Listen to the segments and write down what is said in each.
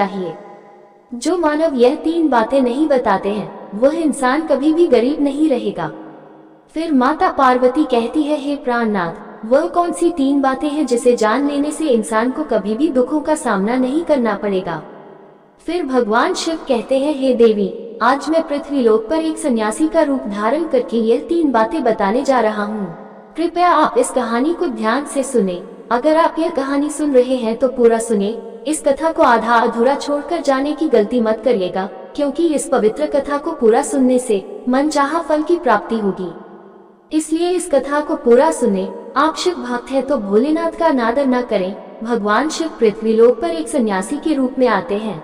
चाहिए। जो मानव यह 3 बातें नहीं बताते हैं वह इंसान कभी भी गरीब नहीं रहेगा। फिर माता पार्वती कहती है, हे प्राणनाथ, वह कौन सी 3 बातें हैं जिसे जान लेने से इंसान को कभी भी दुखों का सामना नहीं करना पड़ेगा। फिर भगवान शिव कहते हैं, हे देवी, आज मैं पृथ्वीलोक पर एक सन्यासी का रूप धारण करके यह 3 बातें बताने जा रहा हूँ। कृपया आप इस कहानी को ध्यान से सुने। अगर आप यह कहानी सुन रहे हैं तो पूरा सुने। इस कथा को आधा अधूरा छोड़कर जाने की गलती मत करिएगा, क्योंकि इस पवित्र कथा को पूरा सुनने से मनचाहा फल की प्राप्ति होगी। इसलिए इस कथा को पूरा सुने। आप शिव भक्त हैं तो भोलेनाथ का अनादर न करें। भगवान शिव पृथ्वीलोक पर एक सन्यासी के रूप में आते हैं।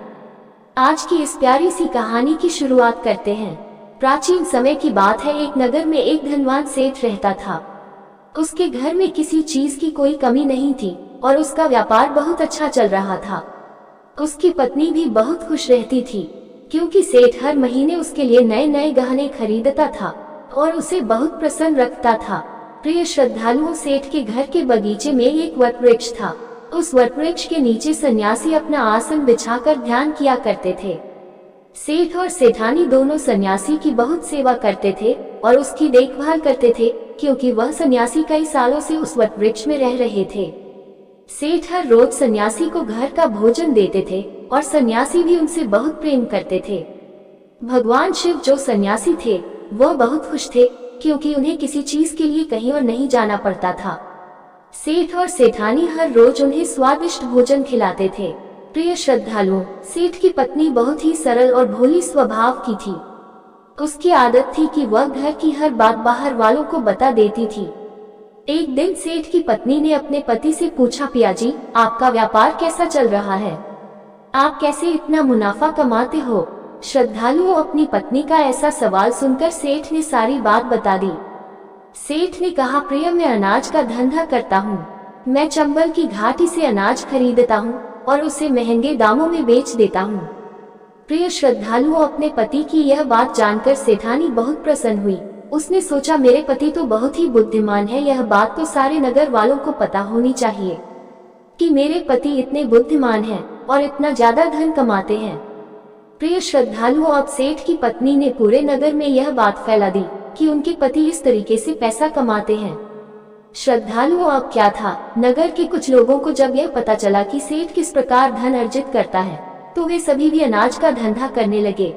आज की इस प्यारी सी कहानी की शुरुआत करते हैं। प्राचीन समय की बात है। एक नगर में एक धनवान सेठ रहता था। उसके घर में किसी चीज की कोई कमी नहीं थी और उसका व्यापार बहुत अच्छा चल रहा था। उसकी पत्नी भी बहुत खुश रहती थी, क्योंकि सेठ हर महीने उसके लिए नए नए गहने खरीदता था और उसे बहुत प्रसन्न रखता था। प्रिय श्रद्धालुओं, सेठ के घर के बगीचे में एक वट वृक्ष था। उस वट वृक्ष के नीचे सन्यासी अपना आसन बिछाकर ध्यान किया करते थे। सेठ और सेठानी दोनों सन्यासी की बहुत सेवा करते थे और उसकी देखभाल करते थे, क्योंकि वह सन्यासी कई सालों से उस वट वृक्ष में रह रहे थे। सेठ हर रोज सन्यासी को घर का भोजन देते थे और सन्यासी भी उनसे बहुत प्रेम करते थे। भगवान शिव जो सन्यासी थे वह बहुत खुश थे, क्योंकि उन्हें किसी चीज के लिए कहीं और नहीं जाना पड़ता था। सेठ और सेठानी हर रोज उन्हें स्वादिष्ट भोजन खिलाते थे। प्रिय श्रद्धालुओं, सेठ की पत्नी बहुत ही सरल और भोली स्वभाव की थी। उसकी आदत थी कि वह घर की हर बात बाहर वालों को बता देती थी। एक दिन सेठ की पत्नी ने अपने पति से पूछा, पियाजी, आपका व्यापार कैसा चल रहा है? आप कैसे इतना मुनाफा कमाते हो? श्रद्धालुओं, अपनी पत्नी का ऐसा सवाल सुनकर सेठ ने सारी बात बता दी। सेठ ने कहा, प्रिय, मैं अनाज का धंधा करता हूँ। मैं चंबल की घाटी से अनाज खरीदता हूँ और उसे महंगे दामों में बेच देता हूँ। प्रिय श्रद्धालुओं, अपने पति की यह बात जानकर सेठानी बहुत प्रसन्न हुई। उसने सोचा, मेरे पति तो बहुत ही बुद्धिमान है। यह बात तो सारे नगर वालों को पता होनी चाहिए कि मेरे पति इतने बुद्धिमान हैं और इतना ज्यादा धन कमाते हैं। प्रिय श्रद्धालुओं, अब सेठ की पत्नी ने पूरे नगर में यह बात फैला दी कि उनके पति इस तरीके से पैसा कमाते हैं। श्रद्धालुओं, अब क्या था, नगर के कुछ लोगों को जब यह पता चला कि सेठ किस प्रकार धन अर्जित करता है, तो वे सभी भी अनाज का धंधा करने लगे।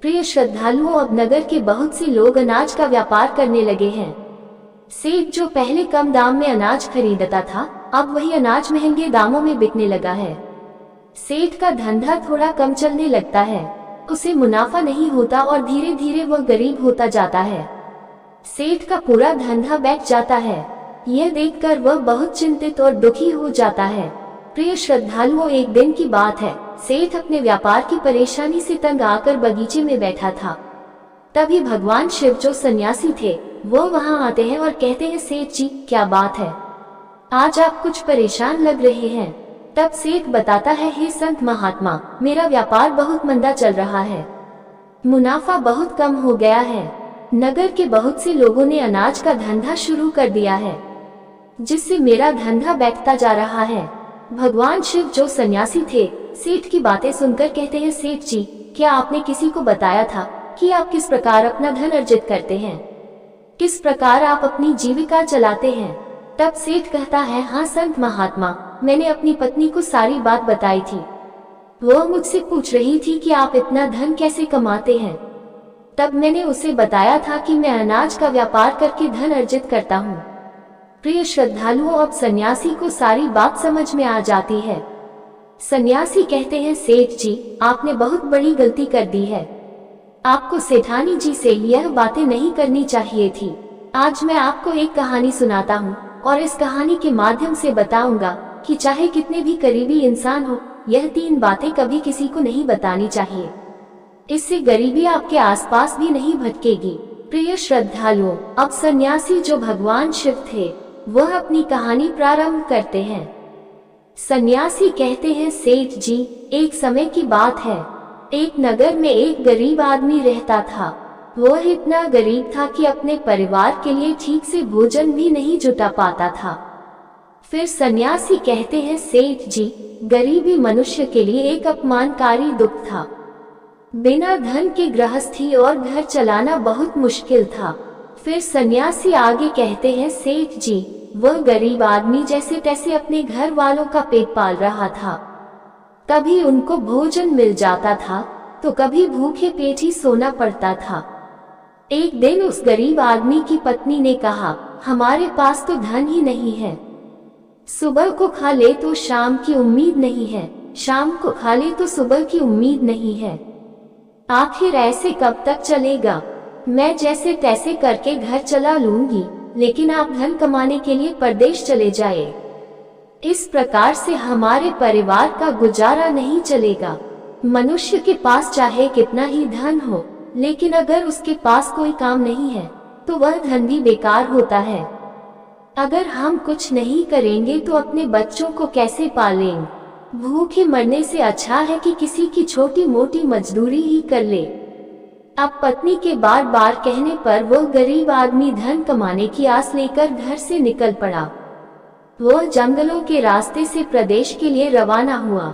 प्रिय श्रद्धालुओं, अब नगर के बहुत से लोग अनाज का व्यापार करने लगे हैं। सेठ जो पहले कम दाम में अनाज खरीदता था, अब वही अनाज महंगे दामों में बिकने लगा है। सेठ का धंधा थोड़ा कम चलने लगता है, उसे मुनाफा नहीं होता और धीरे धीरे वह गरीब होता जाता है। सेठ का पूरा धंधा बैठ जाता है। यह देखकर वह बहुत चिंतित और दुखी हो जाता है। प्रिय श्रद्धालुओं, एक दिन की बात है। सेठ अपने व्यापार की परेशानी से तंग आकर बगीचे में बैठा था। तभी भगवान शिव जो सन्यासी थे वो वहां आते हैं और कहते हैं, सेठ जी, क्या बात है, आज आप कुछ परेशान लग रहे हैं। तब सेठ बताता है, हे संत महात्मा, मेरा व्यापार बहुत मंदा चल रहा है, मुनाफा बहुत कम हो गया है। नगर के बहुत से लोगों ने अनाज का धंधा शुरू कर दिया है, जिससे मेरा धंधा बैठता जा रहा है। भगवान शिव जो सन्यासी थे सेठ की बातें सुनकर कहते हैं, सेठ जी, क्या आपने किसी को बताया था कि आप किस प्रकार अपना धन अर्जित करते हैं, किस प्रकार आप अपनी जीविका चलाते हैं? तब सेठ कहता है, हाँ संत महात्मा, मैंने अपनी पत्नी को सारी बात बताई थी। वो मुझसे पूछ रही थी कि आप इतना धन कैसे कमाते हैं। तब मैंने उसे बताया था कि मैं अनाज का व्यापार करके धन अर्जित करता हूँ। प्रिय श्रद्धालुओं, अब सन्यासी को सारी बात समझ में आ जाती है। सन्यासी कहते हैं, सेठ जी, आपने बहुत बड़ी गलती कर दी है। आपको सेठानी जी से यह बातें नहीं करनी चाहिए थी। आज मैं आपको एक कहानी सुनाता हूँ और इस कहानी के माध्यम से बताऊंगा कि चाहे कितने भी करीबी इंसान हो, यह 3 बातें कभी किसी को नहीं बतानी चाहिए। इससे गरीबी आपके आसपास भी नहीं भटकेगी। प्रिय श्रद्धालुओं, अब सन्यासी जो भगवान शिव थे वह अपनी कहानी प्रारंभ करते हैं। सन्यासी कहते हैं, सेठ जी, एक समय की बात है। एक नगर में एक गरीब आदमी रहता था। वह इतना गरीब था कि अपने परिवार के लिए ठीक से भोजन भी नहीं जुटा पाता था। फिर सन्यासी कहते हैं, सेठ जी, गरीबी मनुष्य के लिए एक अपमानकारी दुख था। बिना धन के गृहस्थी और घर चलाना बहुत मुश्किल था। फिर सन्यासी आगे कहते हैं, सेठ जी, वह गरीब आदमी जैसे तैसे अपने घर वालों का पेट पाल रहा था। कभी उनको भोजन मिल जाता था तो कभी भूखे पेट ही सोना पड़ता था। एक दिन उस गरीब आदमी की पत्नी ने कहा, हमारे पास तो धन ही नहीं है। सुबह को खा ले तो शाम की उम्मीद नहीं है, शाम को खा ले तो सुबह की उम्मीद नहीं है। आखिर ऐसे कब तक चलेगा? मैं जैसे तैसे करके घर चला लूंगी, लेकिन आप धन कमाने के लिए परदेश चले जाए। इस प्रकार से हमारे परिवार का गुजारा नहीं चलेगा। मनुष्य के पास चाहे कितना ही धन हो, लेकिन अगर उसके पास कोई काम नहीं है तो वह धन भी बेकार होता है। अगर हम कुछ नहीं करेंगे तो अपने बच्चों को कैसे पालेंगे? भूखे मरने से अच्छा है कि किसी की छोटी मोटी मजदूरी ही कर ले। अब पत्नी के बार बार कहने पर वह गरीब आदमी धन कमाने की आस लेकर घर से निकल पड़ा। वह जंगलों के रास्ते से प्रदेश के लिए रवाना हुआ।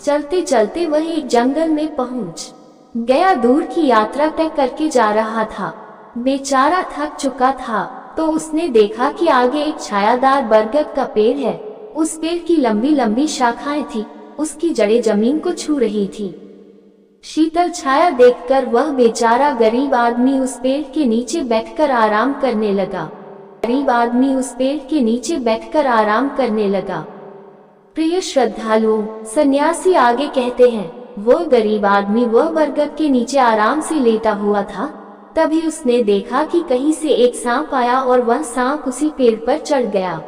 चलते चलते वह एक जंगल में पहुंच गया। दूर की यात्रा तय करके जा रहा था। बेचारा थक चुका था तो उसने देखा कि आगे एक छायादार बरगद का पेड़ है। उस पेड़ की लंबी लंबी शाखाएं थी, उसकी जड़ें जमीन को छू रही थी। शीतल छाया देखकर वह बेचारा गरीब आदमी उस पेड़ के नीचे बैठकर आराम करने लगा। प्रिय श्रद्धालुओं, सन्यासी आगे कहते हैं, वह गरीब आदमी वह बरगद के नीचे आराम से लेटा हुआ था। तभी उसने देखा कि कहीं से एक सांप आया और वह सांप उसी पेड़ पर चढ़ गया।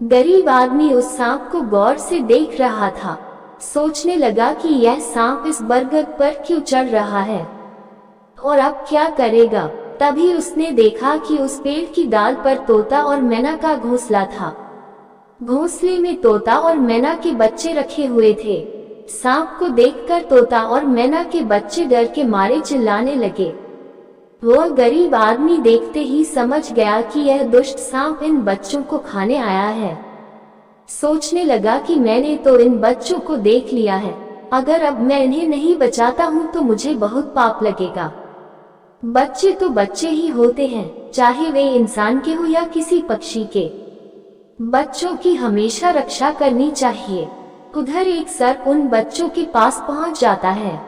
गरीब आदमी उस सांप को गौर से देख रहा था। सोचने लगा कि यह सांप इस बरगद पर क्यों चढ़ रहा है और अब क्या करेगा। तभी उसने देखा कि उस पेड़ की डाल पर तोता और मैना का घोंसला था। घोंसले में तोता और मैना के बच्चे रखे हुए थे। सांप को देखकर तोता और मैना के बच्चे डर के मारे चिल्लाने लगे। वह गरीब आदमी देखते ही समझ गया कि यह दुष्ट सांप इन बच्चों को खाने आया है। सोचने लगा कि मैंने तो इन बच्चों को देख लिया है, अगर अब मैं इन्हें नहीं बचाता हूँ तो मुझे बहुत पाप लगेगा। बच्चे तो बच्चे ही होते हैं, चाहे वे इंसान के हो या किसी पक्षी के। बच्चों की हमेशा रक्षा करनी चाहिए। उधर एक सर्प उन बच्चों के पास पहुँच जाता है।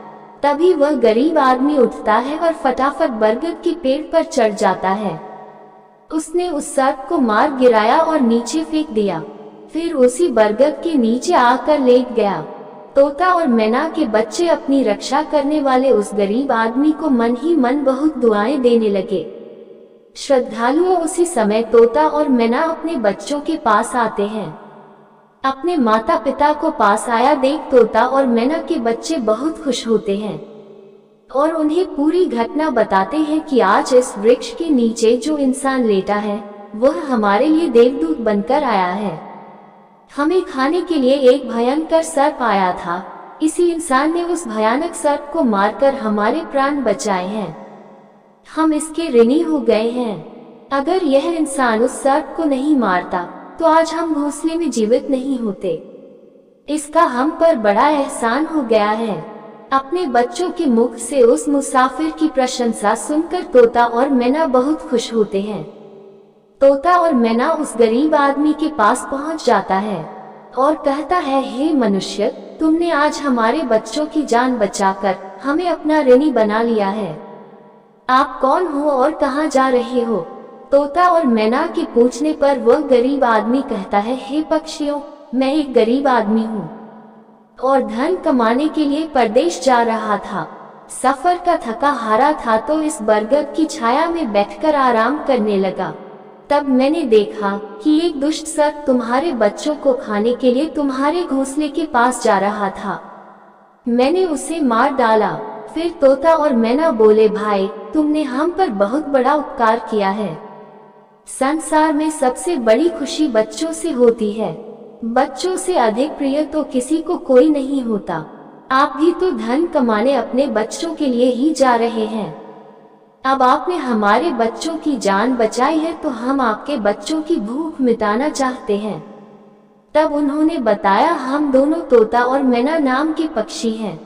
तभी वह गरीब आदमी उठता है और फटाफट बरगद के पेड़ पर चढ़ जाता है। उसने उस सर्प को मार गिराया और नीचे फेंक दिया। फिर उसी बरगद के नीचे आकर लेट गया। तोता और मैना के बच्चे अपनी रक्षा करने वाले उस गरीब आदमी को मन ही मन बहुत दुआएं देने लगे। श्रद्धालुओं, उसी समय तोता और मैना अपने बच्चों के पास आते हैं। अपने माता पिता को पास आया देख तोता और मैना के बच्चे बहुत खुश होते हैं और उन्हें पूरी घटना बताते हैं कि आज इस वृक्ष के नीचे जो इंसान लेटा है वह हमारे लिए देवदूत बनकर आया है। हमें खाने के लिए एक भयंकर सर्प आया था। इसी इंसान ने उस भयानक सर्प को मारकर हमारे प्राण बचाए हैं। हम इसके ऋणी हो गए हैं। अगर यह इंसान उस सर्प को नहीं मारता तो आज हम घोंसले में जीवित नहीं होते। इसका हम पर बड़ा एहसान हो गया है। अपने बच्चों के मुख से उस मुसाफिर की प्रशंसा सुनकर तोता और मैना बहुत खुश होते हैं। तोता और मैना उस गरीब आदमी के पास पहुंच जाता है और कहता है, हे मनुष्य, तुमने आज हमारे बच्चों की जान बचाकर हमें अपना ऋणी बना लिया है। आप कौन हो और कहाँ जा रहे हो? तोता और मैना के पूछने पर वह गरीब आदमी कहता है, हे पक्षियों, मैं एक गरीब आदमी हूँ और धन कमाने के लिए परदेश जा रहा था। सफर का थका हारा था तो इस बरगद की छाया में बैठकर आराम करने लगा। तब मैंने देखा कि एक दुष्ट सर्प तुम्हारे बच्चों को खाने के लिए तुम्हारे घोंसले के पास जा रहा था। मैंने उसे मार डाला। फिर तोता और मैना बोले, भाई, तुमने हम पर बहुत बड़ा उपकार किया है। संसार में सबसे बड़ी खुशी बच्चों से होती है। बच्चों से अधिक प्रिय तो किसी को कोई नहीं होता। आप भी तो धन कमाने अपने बच्चों के लिए ही जा रहे हैं। अब आपने हमारे बच्चों की जान बचाई है तो हम आपके बच्चों की भूख मिटाना चाहते हैं। तब उन्होंने बताया, हम दोनों तोता और मैना नाम के पक्षी हैं।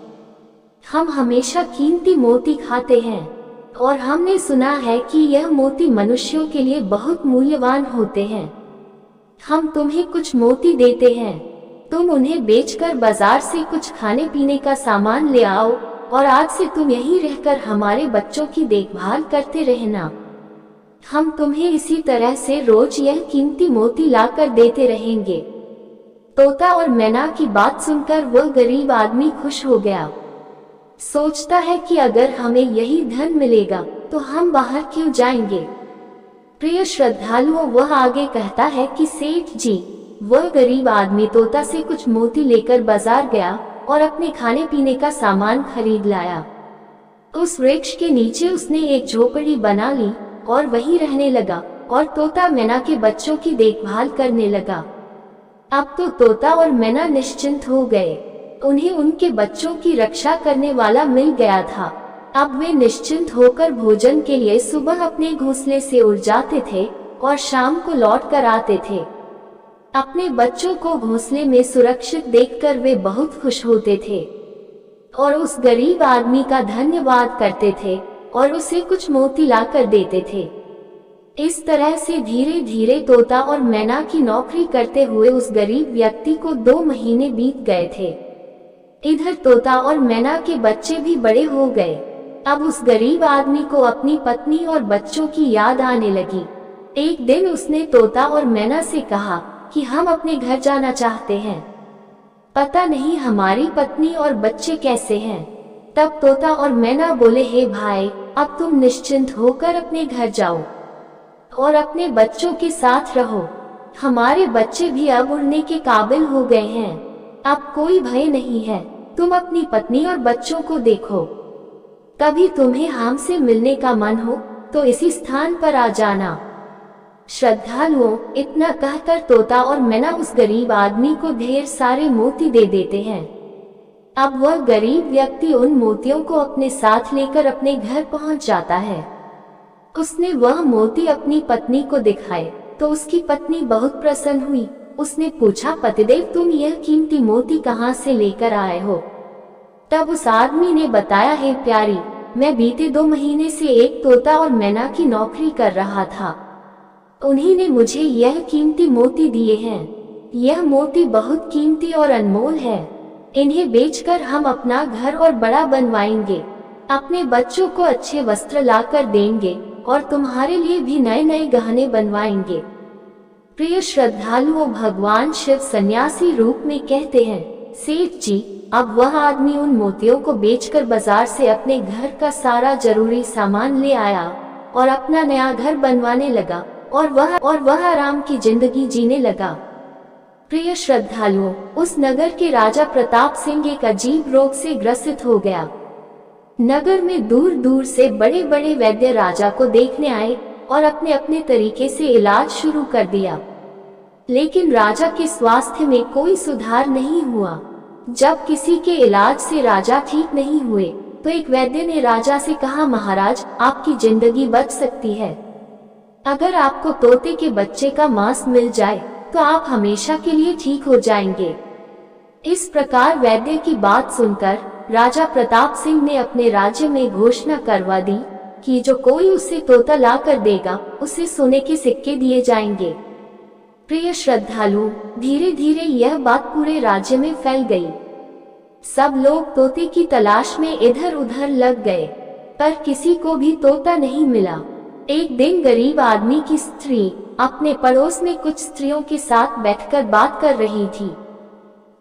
हम हमेशा कीमती मोती खाते हैं और हमने सुना है कि यह मोती मनुष्यों के लिए बहुत मूल्यवान होते हैं। हम तुम्हें कुछ मोती देते हैं, तुम उन्हें बेचकर बाजार से कुछ खाने पीने का सामान ले आओ और आज से तुम यहीं रहकर हमारे बच्चों की देखभाल करते रहना। हम तुम्हें इसी तरह से रोज यह कीमती मोती लाकर देते रहेंगे। तोता और मैना की बात सुनकर वह गरीब आदमी खुश हो गया। सोचता है कि अगर हमें यही धन मिलेगा तो हम बाहर क्यों जाएंगे। प्रिय श्रद्धालुओं, वह आगे कहता है कि सेठ जी, वह गरीब आदमी तोता से कुछ मोती लेकर बाजार गया और अपने खाने पीने का सामान खरीद लाया। उस वृक्ष के नीचे उसने एक झोपड़ी बना ली और वहीं रहने लगा और तोता मैना के बच्चों की देखभाल करने लगा। अब तो तोता और मैना निश्चिंत हो गए, उन्हें उनके बच्चों की रक्षा करने वाला मिल गया था। अब वे निश्चिंत होकर भोजन के लिए सुबह अपने घोंसले से उड़ जाते थे और शाम को लौट कर आते थे। अपने बच्चों को घोंसले में सुरक्षित देखकर वे बहुत खुश होते थे और उस गरीब आदमी का धन्यवाद करते थे और उसे कुछ मोती लाकर देते थे। इस तरह से धीरे धीरे तोता और मैना की नौकरी करते हुए उस गरीब व्यक्ति को 2 महीने बीत गए थे। इधर तोता और मैना के बच्चे भी बड़े हो गए। अब उस गरीब आदमी को अपनी पत्नी और बच्चों की याद आने लगी। एक दिन उसने तोता और मैना से कहा कि हम अपने घर जाना चाहते हैं, पता नहीं हमारी पत्नी और बच्चे कैसे हैं। तब तोता और मैना बोले, हे भाई, अब तुम निश्चिंत होकर अपने घर जाओ और अपने बच्चों के साथ रहो। हमारे बच्चे भी अब उड़ने के काबिल हो गए हैं, अब कोई भय नहीं है। तुम अपनी पत्नी और बच्चों को देखो। कभी तुम्हें हमसे मिलने का मन हो तो इसी स्थान पर आ जाना। श्रद्धालुओं, इतना कहकर तोता और मैना उस गरीब आदमी को ढेर सारे मोती दे देते हैं। अब वह गरीब व्यक्ति उन मोतियों को अपने साथ लेकर अपने घर पहुंच जाता है। उसने वह मोती अपनी पत्नी को दिखाए तो उसकी पत्नी बहुत प्रसन्न हुई। उसने पूछा, पतिदेव, तुम यह कीमती मोती कहाँ से लेकर आए हो? तब उस आदमी ने बताया, हे प्यारी, मैं बीते 2 महीने से एक तोता और मैना की नौकरी कर रहा था। उन्हीं ने मुझे यह कीमती मोती दिए हैं। यह मोती बहुत कीमती और अनमोल है। इन्हें बेचकर हम अपना घर और बड़ा बनवाएंगे, अपने बच्चों को अच्छे वस्त्र लाकर देंगे और तुम्हारे लिए भी नए नए गहने बनवाएंगे। प्रिय श्रद्धालुओं, भगवान शिव सन्यासी रूप में कहते हैं, सेठ जी, अब वह आदमी उन मोतियों को बेचकर बाजार से अपने घर का सारा जरूरी सामान ले आया और अपना नया घर बनवाने लगा और वह आराम की जिंदगी जीने लगा। प्रिय श्रद्धालुओं, उस नगर के राजा प्रताप सिंह एक अजीब रोग से ग्रसित हो गया। नगर में दूर दूर से बड़े बड़े वैद्य राजा को देखने आए और अपने अपने तरीके से इलाज शुरू कर दिया, लेकिन राजा के स्वास्थ्य में कोई सुधार नहीं हुआ। जब किसी के इलाज से राजा ठीक नहीं हुए तो एक वैद्य ने राजा से कहा, महाराज, आपकी जिंदगी बच सकती है। अगर आपको तोते के बच्चे का मांस मिल जाए तो आप हमेशा के लिए ठीक हो जाएंगे। इस प्रकार वैद्य की बात सुनकर राजा प्रताप सिंह ने अपने राज्य में घोषणा करवा दी कि जो कोई उसे तोता ला कर देगा उसे सोने के सिक्के दिए जाएंगे। प्रिय श्रद्धालु, धीरे धीरे यह बात पूरे राज्य में फैल गई। सब लोग तोते की तलाश में इधर उधर लग गए, पर किसी को भी तोता नहीं मिला। एक दिन गरीब आदमी की स्त्री अपने पड़ोस में कुछ स्त्रियों के साथ बैठकर बात कर रही थी।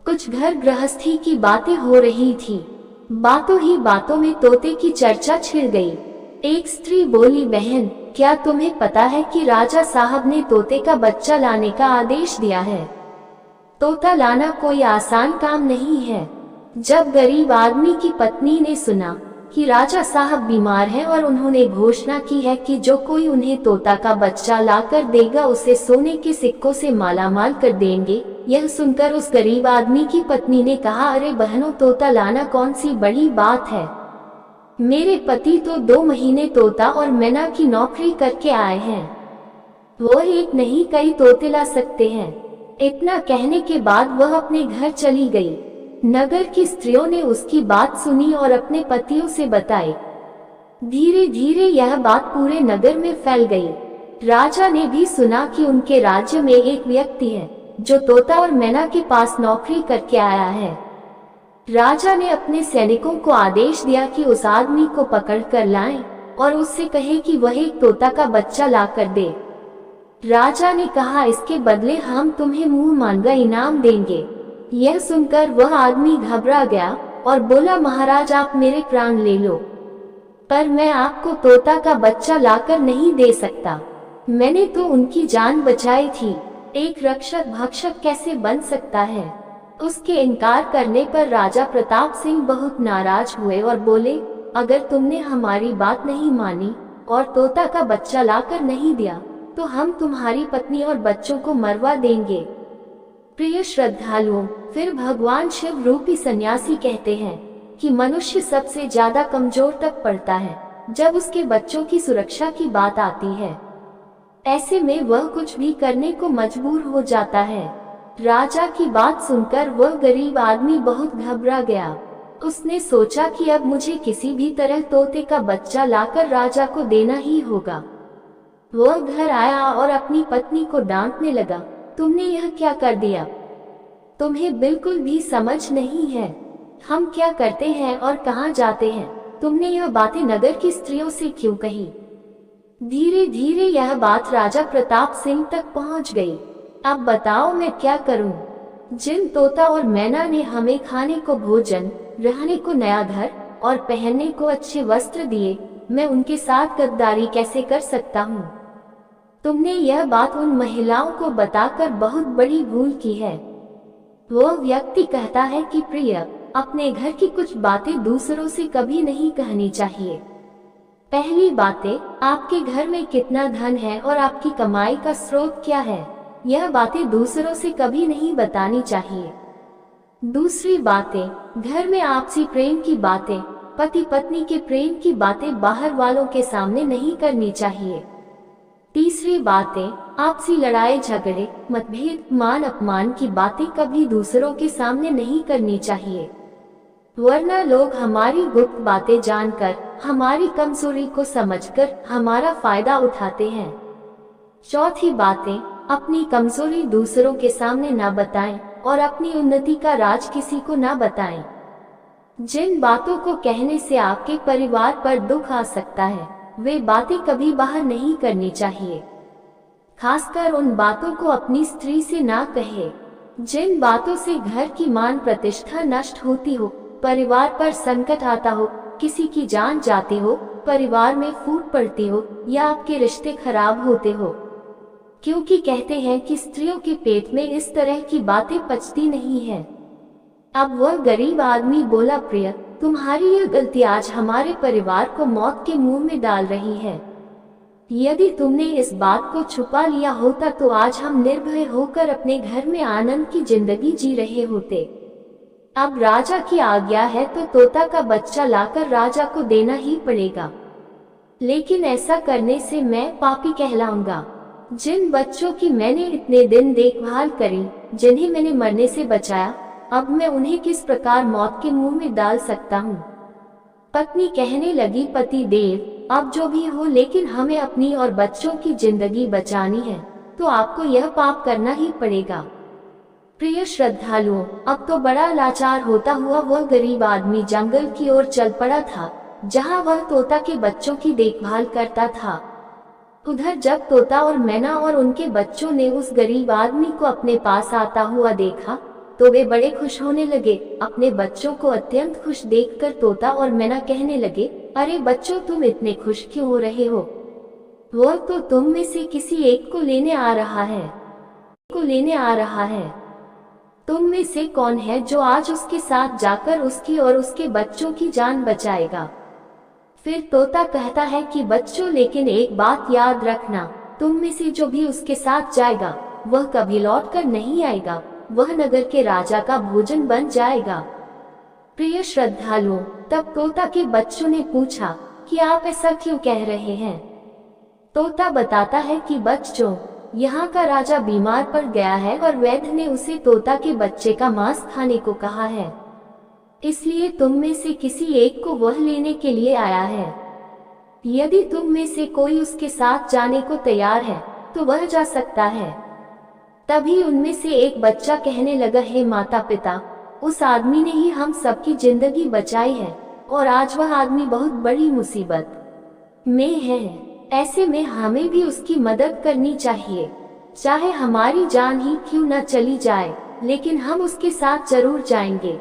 कुछ घर गृहस्थी की बातें हो रही थी। बातों ही बातों में तोते की चर्चा छिड़ गई। एक स्त्री बोली, बहन, क्या तुम्हें पता है कि राजा साहब ने तोते का बच्चा लाने का आदेश दिया है? तोता लाना कोई आसान काम नहीं है। जब गरीब आदमी की पत्नी ने सुना कि राजा साहब बीमार हैं और उन्होंने घोषणा की है कि जो कोई उन्हें तोता का बच्चा लाकर देगा उसे सोने के सिक्कों से मालामाल कर देंगे, यह सुनकर उस गरीब आदमी की पत्नी ने कहा, अरे बहनों, तोता लाना कौन सी बड़ी बात है। मेरे पति तो 2 महीने तोता और मैना की नौकरी करके आए हैं। वो एक नहीं कई तोते ला सकते हैं। इतना कहने के बाद वह अपने घर चली गई। नगर की स्त्रियों ने उसकी बात सुनी और अपने पतियों से बताई। धीरे धीरे यह बात पूरे नगर में फैल गई। राजा ने भी सुना कि उनके राज्य में एक व्यक्ति है जो तोता और मैना के पास नौकरी करके आया है। राजा ने अपने सैनिकों को आदेश दिया कि उस आदमी को पकड़ कर लाएं और उससे कहे कि वह एक तोता का बच्चा ला कर दे। राजा ने कहा, इसके बदले हम तुम्हें मुंह मांगा इनाम देंगे। यह सुनकर वह आदमी घबरा गया और बोला, महाराज आप मेरे प्राण ले लो, पर मैं आपको तोता का बच्चा लाकर नहीं दे सकता। मैंने तो उनकी जान बचाई थी। एक रक्षक भक्षक कैसे बन सकता है? उसके इनकार करने पर राजा प्रताप सिंह बहुत नाराज हुए और बोले, अगर तुमने हमारी बात नहीं मानी और तोता का बच्चा लाकर नहीं दिया तो हम तुम्हारी पत्नी और बच्चों को मरवा देंगे। प्रिय श्रद्धालुओं, फिर भगवान शिव रूपी सन्यासी कहते हैं कि मनुष्य सबसे ज्यादा कमजोर तब पड़ता है जब उसके बच्चों की सुरक्षा की बात आती है। ऐसे में वह कुछ भी करने को मजबूर हो जाता है। राजा की बात सुनकर वह गरीब आदमी बहुत घबरा गया। उसने सोचा कि अब मुझे किसी भी तरह तोते का बच्चा लाकर राजा को देना ही होगा। वह घर आया और अपनी पत्नी को डांटने लगा, तुमने यह क्या कर दिया? तुम्हें बिल्कुल भी समझ नहीं है हम क्या करते हैं और कहाँ जाते हैं। तुमने यह बातें नगर की स्त्रियों से क्यों कही? धीरे धीरे यह बात राजा प्रताप सिंह तक पहुंच गई। अब बताओ मैं क्या करूं? जिन तोता और मैना ने हमें खाने को भोजन, रहने को नया घर और पहनने को अच्छे वस्त्र दिए, मैं उनके साथ गद्दारी कैसे कर सकता हूं? तुमने यह बात उन महिलाओं को बताकर बहुत बड़ी भूल की है। वो व्यक्ति कहता है कि प्रिय, अपने घर की कुछ बातें दूसरों से कभी नहीं कहनी चाहिए। पहली बातें, आपके घर में कितना धन है और आपकी कमाई का स्रोत क्या है, यह बातें दूसरों से कभी नहीं बतानी चाहिए। दूसरी बातें, घर में आपसी प्रेम की बातें, पति पत्नी के प्रेम की बातें बाहर वालों के सामने नहीं करनी चाहिए। तीसरी बातें, आपसी लड़ाई झगड़े, मतभेद, मान अपमान की बातें कभी दूसरों के सामने नहीं करनी चाहिए, वरना लोग हमारी गुप्त बातें जानकर, हमारी कमजोरी को समझकर हमारा फायदा उठाते हैं। चौथी बातें, अपनी कमजोरी दूसरों के सामने ना बताएं और अपनी उन्नति का राज किसी को ना बताएं। जिन बातों को कहने से आपके परिवार पर दुख आ सकता है, वे बातें कभी बाहर नहीं करनी चाहिए। खासकर उन बातों को अपनी स्त्री से ना कहे। जिन बातों से घर की मान प्रतिष्ठा नष्ट होती हो, परिवार पर संकट आता हो, किसी की जान जाती हो, परिवार में फूट पड़ती हो या आपके रिश्ते खराब होते हो। क्योंकि कहते हैं कि स्त्रियों के पेट में इस तरह की बातें पचती नहीं है। अब वह गरीब आदमी बोला, प्रिय, तुम्हारी यह गलती आज हमारे परिवार को मौत के मुंह में डाल रही है। यदि तुमने इस बात को छुपा लिया होता तो आज हम निर्भय होकर अपने घर में आनंद की जिंदगी जी रहे होते। अब राजा की आज्ञा है तो तोता का बच्चा लाकर राजा को देना ही पड़ेगा, लेकिन ऐसा करने से मैं पापी कहलाऊंगा। जिन बच्चों की मैंने इतने दिन देखभाल करी, जिन्हें मैंने मरने से बचाया, अब मैं उन्हें किस प्रकार मौत के मुंह में डाल सकता हूँ? पत्नी कहने लगी, पति देव, अब जो भी हो, लेकिन हमें अपनी और बच्चों की जिंदगी बचानी है तो आपको यह पाप करना ही पड़ेगा। प्रिय श्रद्धालुओं, अब तो बड़ा लाचार होता हुआ वह गरीब आदमी जंगल की ओर चल पड़ा था, जहाँ वह तोता के बच्चों की देखभाल करता था। उधर जब तोता और मैना और उनके बच्चों ने उस गरीब आदमी को अपने पास आता हुआ देखा तो वे बड़े खुश होने लगे। अपने बच्चों को अत्यंत खुश देखकर तोता और मैना कहने लगे, अरे बच्चों, तुम इतने खुश क्यों हो रहे हो? वह तो तुम में से किसी एक को लेने आ रहा है। तुम में से कौन है जो आज उसके साथ जाकर उसकी और उसके बच्चों की जान बचाएगा? फिर तोता कहता है कि बच्चों, लेकिन एक बात याद रखना, तुम में से जो भी उसके साथ जाएगा वह कभी लौट कर नहीं आएगा, वह नगर के राजा का भोजन बन जाएगा। प्रिय श्रद्धालुओं, तब तोता के बच्चों ने पूछा कि आप ऐसा क्यों कह रहे हैं? तोता बताता है कि बच्चों, यहाँ का राजा बीमार पड़ गया है और वैद्य ने उसे तोता के बच्चे का मांस खाने को कहा है, इसलिए तुम में से किसी एक को वह लेने के लिए आया है। यदि तुम में से कोई उसके साथ जाने को तैयार है तो वह जा सकता है। तभी उनमें से एक बच्चा कहने लगा, हे माता पिता, उस आदमी ने ही हम सबकी जिंदगी बचाई है और आज वह आदमी बहुत बड़ी मुसीबत में है। ऐसे में हमें भी उसकी मदद करनी चाहिए, चाहे हमारी जान ही क्यों न चली जाए, लेकिन हम उसके साथ जरूर जाएंगे।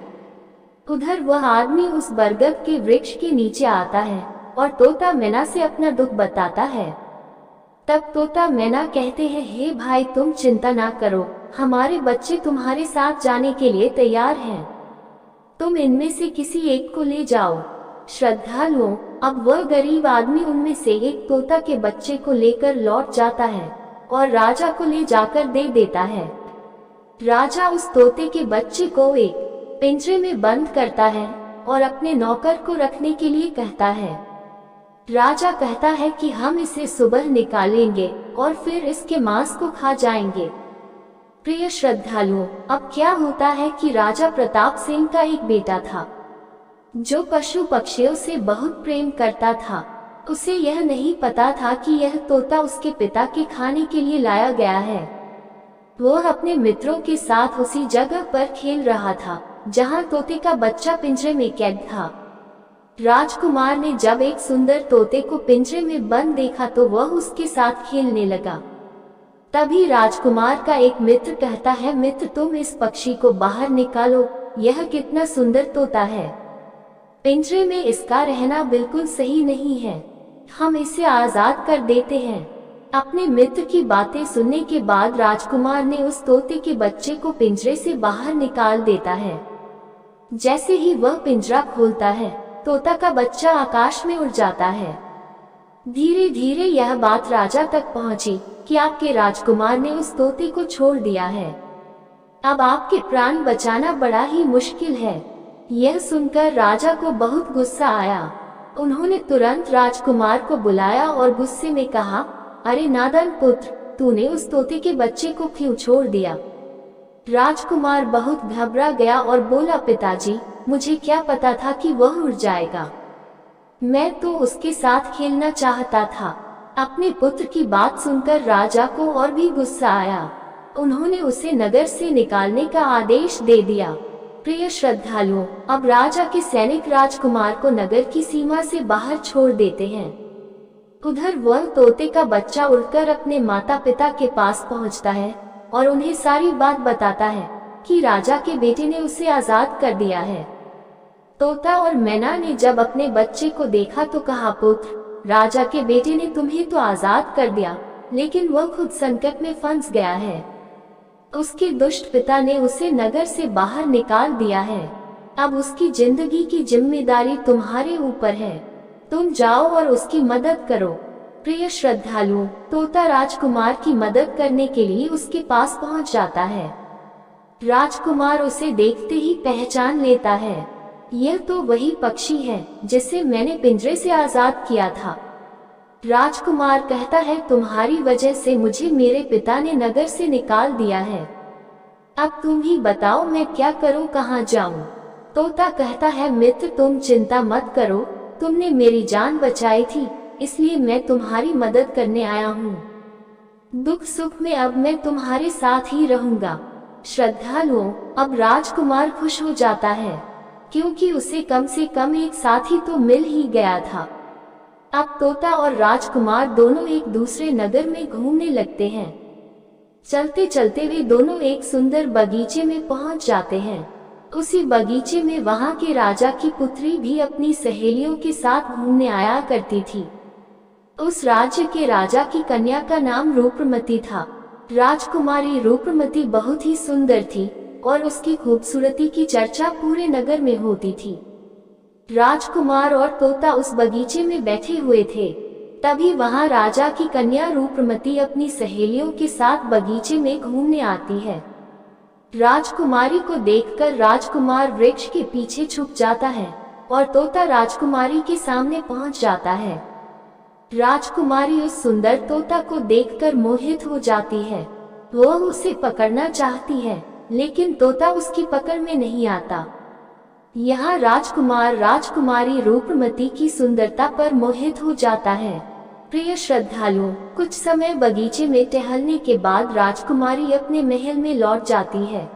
उधर वह आदमी उस बरगद के वृक्ष के नीचे आता है और तोता मैना से अपना दुख बताता है। तब तोता मैना कहते हैं, हे भाई, तुम चिंता ना करो, हमारे बच्चे तुम्हारे साथ जाने के लिए तैयार हैं। तुम इनमें से किसी एक को ले जाओ। श्रद्धालुओं, अब वह गरीब आदमी उनमें से एक तोता के बच्चे को लेकर लौट जाता है और राजा को ले जाकर दे देता है। राजा उस तोते के बच्चे को एक पिंजरे में बंद करता है और अपने नौकर को रखने के लिए कहता है। राजा कहता है कि हम इसे सुबह निकालेंगे और फिर इसके मांस को खा जाएंगे। प्रिय श्रद्धालुओं, अब क्या होता है कि राजा प्रताप सिंह का एक बेटा था जो पशु पक्षियों से बहुत प्रेम करता था। उसे यह नहीं पता था कि यह तोता उसके पिता के खाने के लिए लाया गया है। वह अपने मित्रों के साथ उसी जगह पर खेल रहा था जहां तोते का बच्चा पिंजरे में कैद था। राजकुमार ने जब एक सुंदर तोते को पिंजरे में बंद देखा तो वह उसके साथ खेलने लगा। तभी राजकुमार का एक मित्र कहता है, मित्र, तुम इस पक्षी को बाहर निकालो, यह कितना सुंदर तोता है। पिंजरे में इसका रहना बिल्कुल सही नहीं है, हम इसे आजाद कर देते हैं। अपने मित्र की बातें सुनने के बाद राजकुमार ने उस तोते के बच्चे को पिंजरे से बाहर निकाल देता है। जैसे ही वह पिंजरा खोलता है, तोता का बच्चा आकाश में उड़ जाता है। धीरे धीरे यह बात राजा तक पहुंची कि आपके राजकुमार ने उस तोते को छोड़ दिया है। अब आपके प्राण बचाना बड़ा ही मुश्किल है। यह सुनकर राजा को बहुत गुस्सा आया। उन्होंने तुरंत राजकुमार को बुलाया और गुस्से में कहा, अरे नादान पुत्र, तूने उस तोते के बच्चे को क्यों छोड़ दिया? राजकुमार बहुत घबरा गया और बोला, पिताजी, मुझे क्या पता था कि वह उड़ जाएगा। मैं तो उसके साथ खेलना चाहता था। अपने पुत्र की बात सुनकर राजा को और भी गुस्सा आया। उन्होंने उसे नगर से निकालने का आदेश दे दिया। प्रिय श्रद्धालुओं, अब राजा के सैनिक राजकुमार को नगर की सीमा से बाहर छोड़ देते हैं। उधर वह तोते का बच्चा उड़कर अपने माता पिता के पास पहुंचता है और उन्हें सारी बात बताता है कि राजा के बेटे ने उसे आजाद कर दिया है। तोता और मैना ने जब अपने बच्चे को देखा तो कहा, पुत्र, राजा के बेटे ने तुम्हें तो आजाद कर दिया, लेकिन वह खुद संकट में फंस गया है। उसके दुष्ट पिता ने उसे नगर से बाहर निकाल दिया है। अब उसकी जिंदगी की जिम्मेदारी तुम्हारे ऊपर है। तुम जाओ और उसकी मदद करो। प्रिय श्रद्धालुओं, तोता राजकुमार की मदद करने के लिए उसके पास पहुंच जाता है। राजकुमार उसे देखते ही पहचान लेता है। यह तो वही पक्षी है जिसे मैंने पिंजरे से आजाद किया था। राजकुमार कहता है, तुम्हारी वजह से मुझे मेरे पिता ने नगर से निकाल दिया है। अब तुम ही बताओ मैं क्या करूं, कहां जाऊं? तोता कहता है, मित्र, तुम चिंता मत करो, तुमने मेरी जान बचाई थी, इसलिए मैं तुम्हारी मदद करने आया हूँ। दुख सुख में अब मैं तुम्हारे साथ ही रहूंगा। श्रद्धालुओं, अब राजकुमार खुश हो जाता है क्योंकि उसे कम से कम एक साथी तो मिल ही गया था। अब तोता और राजकुमार दोनों एक दूसरे नगर में घूमने लगते हैं। चलते चलते वे दोनों एक सुंदर बगीचे में पहुंच जाते हैं। उसी बगीचे में वहां के राजा की पुत्री भी अपनी सहेलियों के साथ घूमने आया करती थी। उस राज्य के राजा की कन्या का नाम रूपमती था। राजकुमारी रूपमती बहुत ही सुंदर थी और उसकी खूबसूरती की चर्चा पूरे नगर में होती थी। राजकुमार और तोता उस बगीचे में बैठे हुए थे। तभी वहां राजा की कन्या रूपमती अपनी सहेलियों के साथ बगीचे में घूमने आती है। राजकुमारी को देखकर राजकुमार वृक्ष के पीछे छुप जाता है और तोता राजकुमारी के सामने पहुंच जाता है। राजकुमारी उस सुंदर तोता को देखकर मोहित हो जाती है। वो उसे पकड़ना चाहती है, लेकिन तोता उसकी पकड़ में नहीं आता। यहाँ राजकुमार राजकुमारी रूपमती की सुंदरता पर मोहित हो जाता है। प्रिय श्रद्धालुओं, कुछ समय बगीचे में टहलने के बाद राजकुमारी अपने महल में लौट जाती है।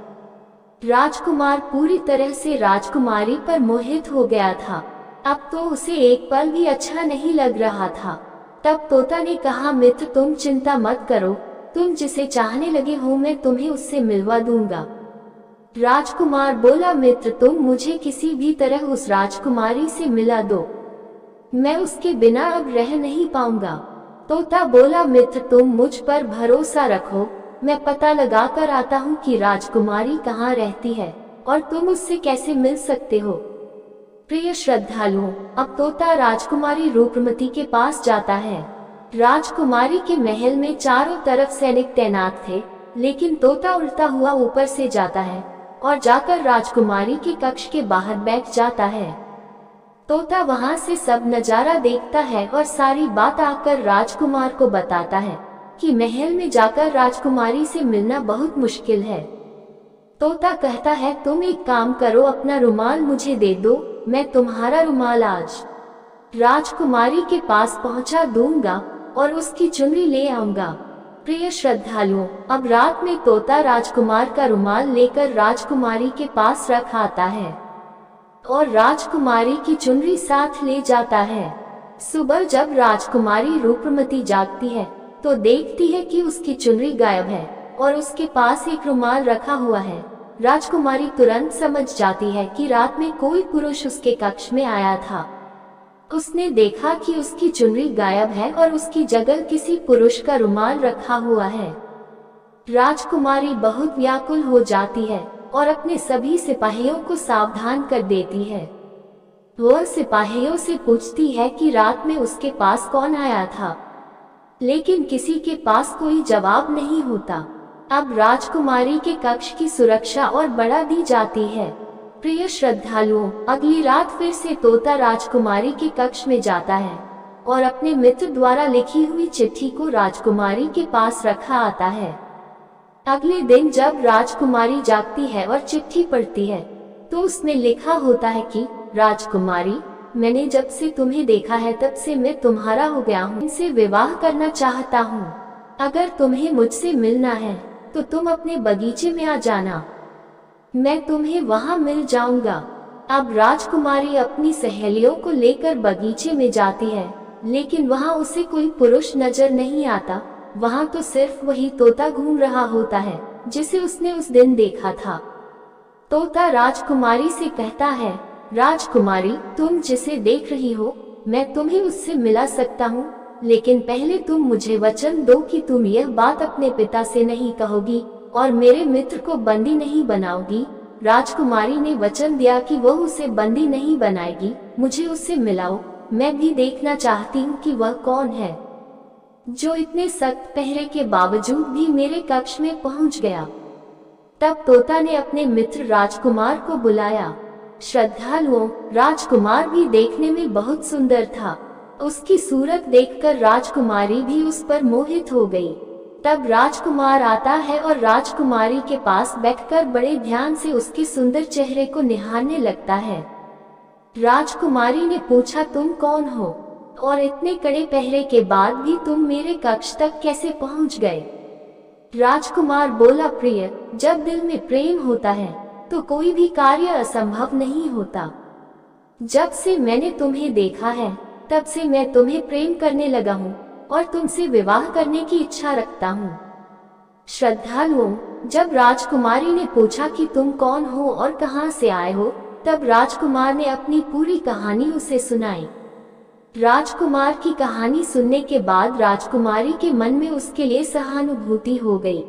राजकुमार पूरी तरह से राजकुमारी पर मोहित हो गया था। अब तो उसे एक पल भी अच्छा नहीं लग रहा था। तब तोता ने कहा, मित्र तुम चिंता मत करो, तुम जिसे चाहने लगे हो मैं तुम्हें उससे मिलवा दूंगा। राजकुमार बोला, मित्र तुम मुझे किसी भी तरह उस राजकुमारी से मिला दो, मैं उसके बिना अब रह नहीं पाऊंगा। तोता बोला, मित्र तुम मुझ पर भरोसा रखो, मैं पता लगा कर आता हूँ कि राजकुमारी कहाँ रहती है और तुम उससे कैसे मिल सकते हो। प्रिय श्रद्धालुओं, अब तोता राजकुमारी रूपमती के पास जाता है। राजकुमारी के महल में चारों तरफ सैनिक तैनात थे, लेकिन तोता उड़ता हुआ ऊपर से जाता है और जाकर राजकुमारी के कक्ष के बाहर बैठ जाता है। तोता वहां से सब नजारा देखता है और सारी बात आकर राजकुमार को बताता है कि महल में जाकर राजकुमारी से मिलना बहुत मुश्किल है। तोता कहता है, तुम एक काम करो, अपना रुमाल मुझे दे दो, मैं तुम्हारा रुमाल आज राजकुमारी के पास पहुंचा दूंगा और उसकी चुनरी ले आऊंगा। प्रिय श्रद्धालुओं, अब रात में तोता राजकुमार का रुमाल लेकर राजकुमारी के पास रख आता है और राजकुमारी की चुनरी साथ ले जाता है। सुबह जब राजकुमारी रूपमती जागती है तो देखती है कि उसकी चुनरी गायब है और उसके पास एक रुमाल रखा हुआ है। राजकुमारी तुरंत समझ जाती है कि रात में कोई पुरुष उसके कक्ष में आया था। उसने देखा कि उसकी चुनरी गायब है और उसकी जगह किसी पुरुष का रुमाल रखा हुआ है। राजकुमारी बहुत व्याकुल हो जाती है और अपने सभी सिपाहियों को सावधान कर देती है। वह सिपाहियों से पूछती है कि रात में उसके पास कौन आया था, लेकिन किसी के पास कोई जवाब नहीं होता। अब राजकुमारी के कक्ष की सुरक्षा और बढ़ा दी जाती है। प्रिय श्रद्धालुओं, अगली रात फिर से तोता राजकुमारी के कक्ष में जाता है और अपने मित्र द्वारा लिखी हुई चिट्ठी को राजकुमारी के पास रखा आता है। अगले दिन जब राजकुमारी जागती है और चिट्ठी पढ़ती है तो उसमें लिखा होता है कि राजकुमारी, मैंने जब से तुम्हें देखा है तब से मैं तुम्हारा हो गया हूँ, इनसे विवाह करना चाहता हूँ। अगर तुम्हें मुझसे मिलना है तो तुम अपने बगीचे में आ जाना, मैं तुम्हें वहाँ मिल जाऊंगा। अब राजकुमारी अपनी सहेलियों को लेकर बगीचे में जाती है, लेकिन वहाँ उसे कोई पुरुष नजर नहीं आता। वहाँ तो सिर्फ वही तोता घूम रहा होता है जिसे उसने उस दिन देखा था। तोता राजकुमारी से कहता है, राजकुमारी, तुम जिसे देख रही हो मैं तुम्हें उससे मिला सकता हूँ, लेकिन पहले तुम मुझे वचन दो कि तुम यह बात अपने पिता से नहीं कहोगी और मेरे मित्र को बंदी नहीं बनाओगी। राजकुमारी ने वचन दिया कि वह उसे बंदी नहीं बनाएगी। मुझे उससे मिलाओ, मैं भी देखना चाहती हूँ कि वह कौन है जो इतने सख्त पहरे के बावजूद भी मेरे कक्ष में पहुँच गया। तब तोता ने अपने मित्र राजकुमार को बुलाया। श्रद्धालुओं, राजकुमार भी देखने में बहुत सुंदर था। उसकी सूरत देखकर राजकुमारी भी उस पर मोहित हो गई। तब राजकुमार आता है और राजकुमारी के पास बैठकर बड़े ध्यान से उसके सुंदर चेहरे को निहारने लगता है। राजकुमारी ने पूछा, तुम कौन हो और इतने कड़े पहरे के बाद भी तुम मेरे कक्ष तक कैसे पहुंच गए? राजकुमार बोला, प्रिय, जब दिल में प्रेम होता है तो कोई भी कार्य असंभव नहीं होता। जब से मैंने तुम्हें देखा है तब से मैं तुम्हें प्रेम करने लगा हूँ और तुमसे विवाह करने की इच्छा रखता हूँ। श्रद्धालुओं, जब राजकुमारी ने पूछा कि तुम कौन हो और कहाँ से आए हो, तब राजकुमार ने अपनी पूरी कहानी उसे सुनाई। राजकुमार की कहानी सुनने के बाद राजकुमारी के मन में उसके लिए सहानुभूति हो गई।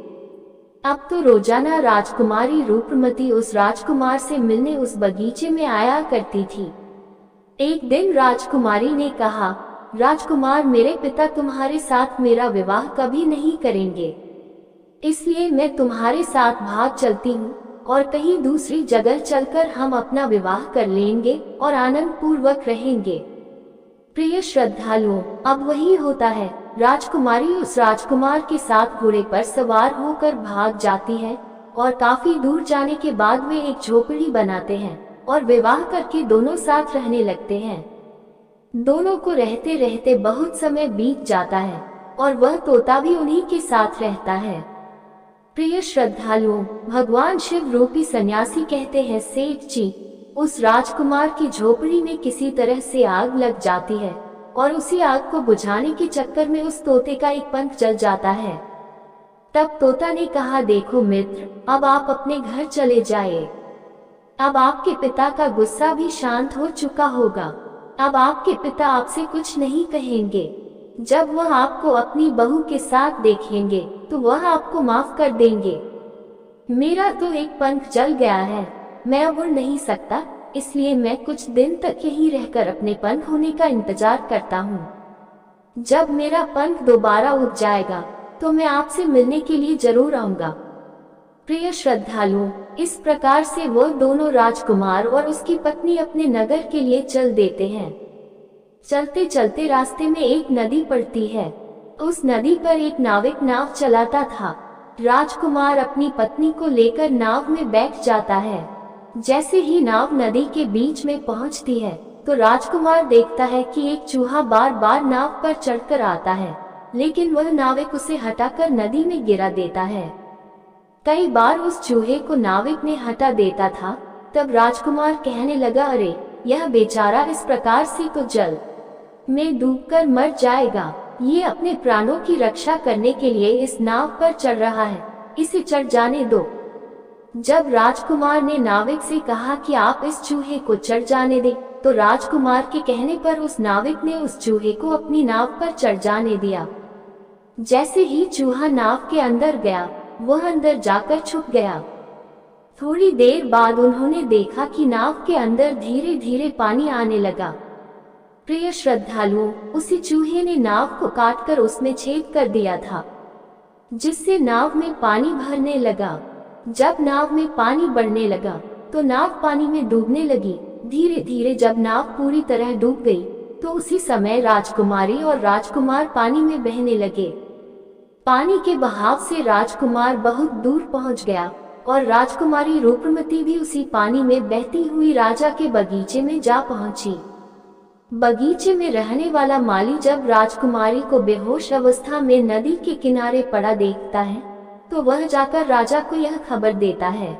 अब तो रोजाना राजकुमारी रूपमती उस राजकुमार से मिलने उस बगीचे में आया करती थी। एक दिन राजकुमारी ने कहा, राजकुमार, मेरे पिता तुम्हारे साथ मेरा विवाह कभी नहीं करेंगे, इसलिए मैं तुम्हारे साथ भाग चलती हूँ और कहीं दूसरी जगह चलकर हम अपना विवाह कर लेंगे और आनंद पूर्वक रहेंगे। प्रिय श्रद्धालुओं, अब वही होता है। राजकुमारी उस राजकुमार के साथ घोड़े पर सवार होकर भाग जाती है और काफी दूर जाने के बाद वे एक झोपड़ी बनाते हैं और विवाह करके दोनों साथ रहने लगते हैं। दोनों को रहते रहते बहुत समय बीत जाता है और वह तोता भी उन्हीं के साथ रहता है। प्रिय श्रद्धालुओं, भगवान शिव रूपी सन्यासी कहते हैं, सेठ जी, उस राजकुमार की झोपड़ी में किसी तरह से आग लग जाती है और उसी आग को बुझाने के चक्कर में उस तोते का एक पंख जल जाता है। तब तोता ने कहा, देखो मित्र, अब आप अपने घर चले जाए। अब आपके पिता का गुस्सा भी शांत हो चुका होगा। अब आपके पिता आपसे कुछ नहीं कहेंगे। जब वह आपको अपनी बहू के साथ देखेंगे तो वह आपको माफ कर देंगे। मेरा तो एक पंख जल गया है, मैं अब उड़ नहीं सकता, इसलिए मैं कुछ दिन तक यहीं रहकर अपने पंख होने का इंतजार करता हूँ। जब मेरा पंख दोबारा उड़ जाएगा तो मैं आपसे मिलने के लिए जरूर आऊंगा। प्रिय श्रद्धालुओं, इस प्रकार से वो दोनों राजकुमार और उसकी पत्नी अपने नगर के लिए चल देते हैं। चलते चलते रास्ते में एक नदी पड़ती है। उस नदी पर एक नाविक नाव चलाता था। राजकुमार अपनी पत्नी को लेकर नाव में बैठ जाता है। जैसे ही नाव नदी के बीच में पहुंचती है तो राजकुमार देखता है कि एक चूहा बार बार नाव पर चढ़कर आता है, लेकिन वह नाविक उसे हटाकर नदी में गिरा देता है। कई बार उस चूहे को नाविक ने हटा देता था। तब राजकुमार कहने लगा, अरे यह बेचारा इस प्रकार से तो जल में डूबकर मर जाएगा। ये अपने प्राणों की रक्षा करने के लिए इस नाव पर चढ़ रहा है, इसे चढ़ जाने दो। जब राजकुमार ने नाविक से कहा कि आप इस चूहे को चढ़ जाने दें, तो राजकुमार के कहने पर उस नाविक ने उस चूहे को अपनी नाव पर चढ़ जाने दिया। जैसे ही चूहा नाव के अंदर गया, वह अंदर जाकर छुप गया। थोड़ी देर बाद उन्होंने देखा कि नाव के अंदर धीरे धीरे पानी आने लगा। प्रिय श्रद्धालुओं, उसी चूहे ने नाव को काटकर उसमें छेद कर दिया था, जिससे नाव में पानी भरने लगा। जब नाव में पानी बढ़ने लगा तो नाव पानी में डूबने लगी। धीरे धीरे जब नाव पूरी तरह डूब गई तो उसी समय राजकुमारी और राजकुमार पानी में बहने लगे। पानी के बहाव से राजकुमार बहुत दूर पहुंच गया और राजकुमारी रूपमती भी उसी पानी में बहती हुई राजा के बगीचे में जा पहुंची। बगीचे में रहने वाला माली जब राजकुमारी को बेहोश अवस्था में नदी के किनारे पड़ा देखता है तो वह जाकर राजा को यह खबर देता है।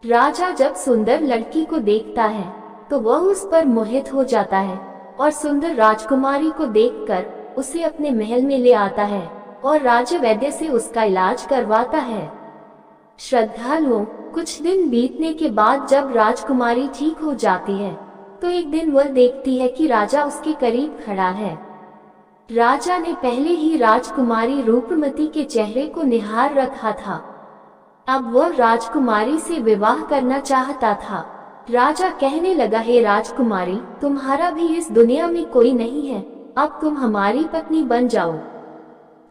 राजा जब सुंदर लड़की को देखता है तो वह उस पर मोहित हो जाता है और सुंदर राजकुमारी को देखकर उसे अपने महल में ले आता है और राजा वैद्य से उसका इलाज करवाता है। श्रद्धालुओं, कुछ दिन बीतने के बाद जब राजकुमारी ठीक हो जाती है तो एक दिन वह देखती है कि राजा उसके करीब खड़ा है। राजा ने पहले ही राजकुमारी रूपमती के चेहरे को निहार रखा था। अब वह राजकुमारी से विवाह करना चाहता था। राजा कहने लगा, हे राजकुमारी, तुम्हारा भी इस दुनिया में कोई नहीं है, अब तुम हमारी पत्नी बन जाओ।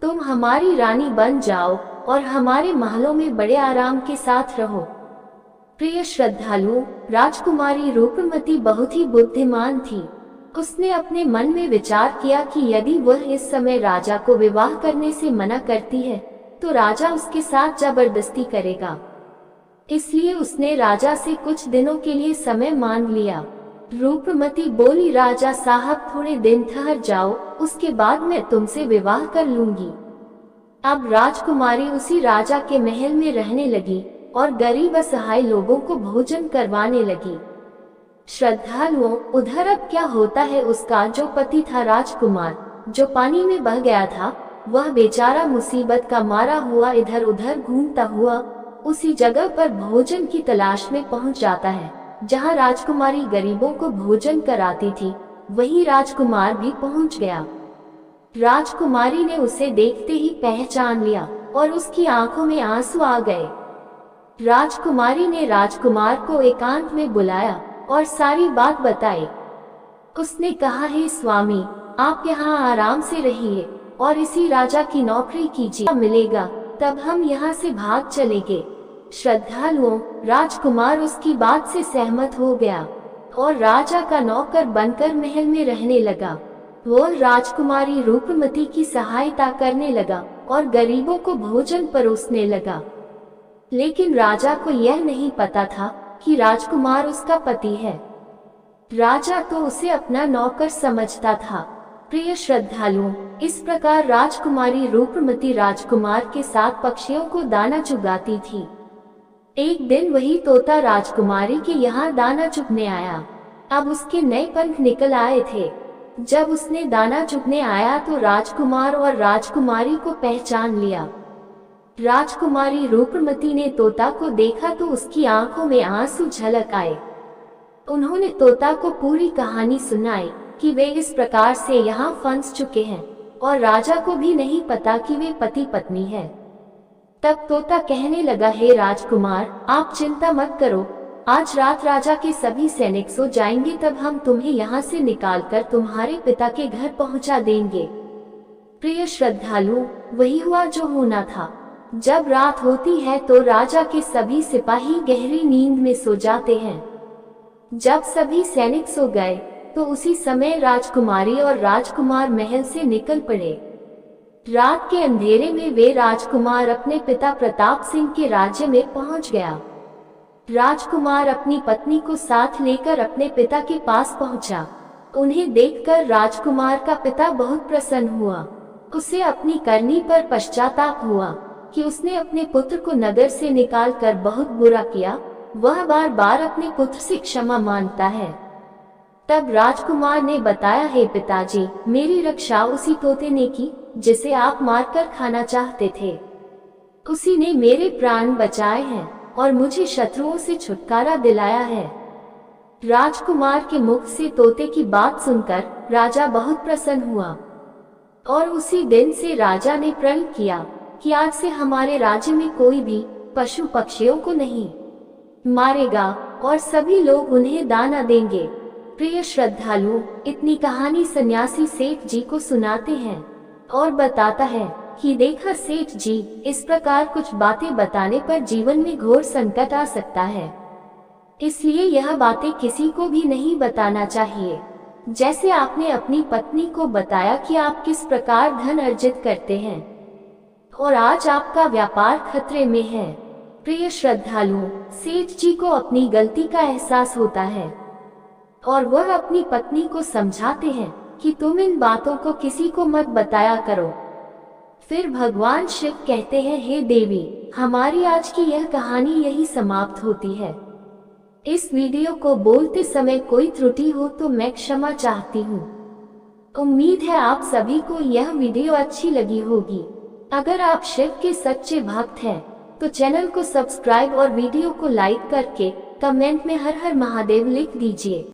तुम हमारी रानी बन जाओ और हमारे महलों में बड़े आराम के साथ रहो। प्रिय श्रद्धालुओं, राजकुमारी रूपमती बहुत ही बुद्धिमान थी। उसने अपने मन में विचार किया कि यदि वह इस समय राजा को विवाह करने से मना करती है तो राजा उसके साथ जबरदस्ती करेगा। इसलिए उसने राजा से कुछ दिनों के लिए समय मांग लिया। रूपमती बोली, राजा साहब, थोड़े दिन ठहर जाओ, उसके बाद मैं तुमसे विवाह कर लूंगी। अब राजकुमारी उसी राजा के महल में रहने लगी और गरीब असहाय लोगों को भोजन करवाने लगी। श्रद्धालुओं, उधर अब क्या होता है, उसका जो पति था राजकुमार, जो पानी में बह गया था, वह बेचारा मुसीबत का मारा हुआ इधर उधर घूमता हुआ उसी जगह पर भोजन की तलाश में पहुंच जाता है जहां राजकुमारी गरीबों को भोजन कराती थी। वहीं राजकुमार भी पहुंच गया। राजकुमारी ने उसे देखते ही पहचान लिया और उसकी आंखों में आंसू आ गए। राजकुमारी ने राजकुमार को एकांत में बुलाया और सारी बात बताई। उसने कहा, हे स्वामी, आप यहाँ आराम से रहिए और इसी राजा की नौकरी कीजिए, मिलेगा तब हम यहाँ से भाग चलेंगे। श्रद्धालुओं, राजकुमार उसकी बात से सहमत हो गया और राजा का नौकर बनकर महल में रहने लगा। वो राजकुमारी रूपमती की सहायता करने लगा और गरीबों को भोजन परोसने लगा। लेकिन राजा को यह नहीं पता था कि राजकुमार उसका पति है। राजा तो उसे अपना नौकर समझता था। प्रिय श्रद्धालुओं, इस प्रकार राजकुमारी रूपमती राजकुमार के साथ पक्षियों को दाना चुगाती थी। एक दिन वही तोता राजकुमारी के यहाँ दाना चुगने आया। अब उसके नए पंख निकल आए थे। जब उसने दाना चुगने आया तो राजकुमार और राजकुमारी को पहचान लिया। राजकुमारी रूपमती ने तोता को देखा तो उसकी आंखों में आंसू झलक आए। उन्होंने तोता को पूरी कहानी सुनाई कि वे इस प्रकार से यहाँ फंस चुके हैं और राजा को भी नहीं पता कि वे पति पत्नी हैं। तब तोता कहने लगा, हे राजकुमार, आप चिंता मत करो, आज रात राजा के सभी सैनिक सो जाएंगे, तब हम तुम्हें यहाँ से निकालकर तुम्हारे पिता के घर पहुँचा देंगे। प्रिय श्रद्धालु, वही हुआ जो होना था। जब रात होती है तो राजा के सभी सिपाही गहरी नींद में सो जाते हैं। जब सभी सैनिक सो गए तो उसी समय राजकुमारी और राजकुमार महल से निकल पड़े। रात के अंधेरे में वे राजकुमार अपने पिता प्रताप सिंह के राज्य में पहुंच गया। राजकुमार अपनी पत्नी को साथ लेकर अपने पिता के पास पहुंचा। उन्हें देखकर राजकुमार का पिता बहुत प्रसन्न हुआ। उसे अपनी करनी पर पश्चाताप हुआ कि उसने अपने पुत्र को नगर से निकालकर बहुत बुरा किया। वह बार बार अपने पुत्र से क्षमा मांगता है। तब राजकुमार ने बताया, हे पिताजी, मेरी रक्षा उसी तोते ने की जिसे आप मारकर खाना चाहते थे। उसी ने मेरे प्राण बचाए हैं और मुझे शत्रुओं से छुटकारा दिलाया है। राजकुमार के मुख से तोते की बात सुनकर राजा बहुत प्रसन्न हुआ और उसी दिन से राजा ने प्रण किया कि आज से हमारे राज्य में कोई भी पशु पक्षियों को नहीं मारेगा और सभी लोग उन्हें दाना देंगे। प्रिय श्रद्धालुओं, इतनी कहानी सन्यासी सेठ जी को सुनाते हैं और बताता है कि देखा सेठ जी, इस प्रकार कुछ बातें बताने पर जीवन में घोर संकट आ सकता है, इसलिए यह बातें किसी को भी नहीं बताना चाहिए। जैसे आपने अपनी पत्नी को बताया कि आप किस प्रकार धन अर्जित करते हैं और आज आपका व्यापार खतरे में है। प्रिय श्रद्धालुओं, सेठ जी को अपनी गलती का एहसास होता है और वह अपनी पत्नी को समझाते हैं कि तुम इन बातों को किसी को मत बताया करो। फिर भगवान शिव कहते हैं, हे देवी, हमारी आज की यह कहानी यही समाप्त होती है। इस वीडियो को बोलते समय कोई त्रुटि हो तो मैं क्षमा चाहती हूँ। उम्मीद है आप सभी को यह वीडियो अच्छी लगी होगी। अगर आप शिव के सच्चे भक्त हैं तो चैनल को सब्सक्राइब और वीडियो को लाइक करके कमेंट में हर हर महादेव लिख दीजिए।